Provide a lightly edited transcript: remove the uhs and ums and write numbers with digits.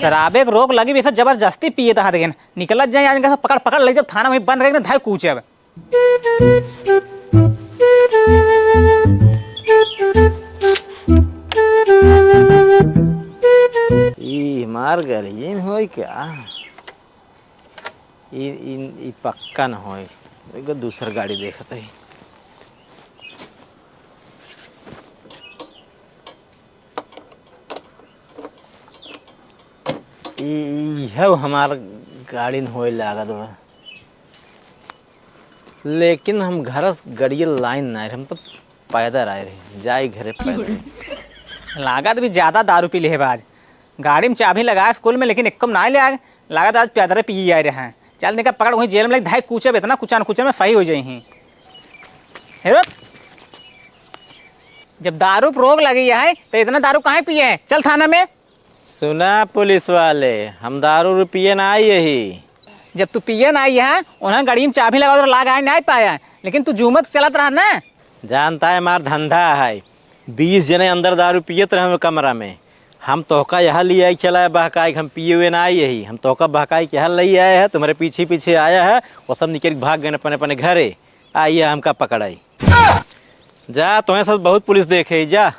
शराबे के रोग लगी वैसे जबरदस्ती पिए था देखे निकल जाए आज पकड़ पकड़ ले जब थाना में बंद रहे धाय कूचे अब मार गई हो क्या पक्का न हो दूसर गाड़ी देखते ही हमार गाड़ी हो लागत बा लेकिन हम घर गड़िए लाइन ना हम तो पैदल आए रहे जाए घरे पैदल लागत भी ज्यादा दारू पी ले आज गाड़ी में चाबी लगाया स्कूल में लेकिन एकदम ना ले आए लागत आज पैदल पी आए रहे हैं चल निकल पकड़ वहीं जेल में लगे धाई कूचे इतना कुचान कुचन में फही हो जाए हेरो जब दारू पर रोक लगी है तो इतना दारू कहाँ पिए हैं चल थाना में। सुना पुलिस वाले हम दारू पिए ना आई यही जब तू पिए ना आई है उन्होंने गाड़ी में चाबी लगा लाग आए नहीं पाया लेकिन तू जूमत चलत रहा ना जानता है हमार धंधा है 20 जने अंदर दारू पियत रहे कमरा में हम तोहका यहाँ ले आई चला है बहकाई हम पिए हुए ना आई यही हम तोहका बहकाई के यहाँ ले आए हैं तुम्हारे पीछे पीछे आया है वो सब निकल भाग गए अपने अपने घरे आइए हमका पकड़ाई जा तुम्हें सब बहुत पुलिस देखे जा।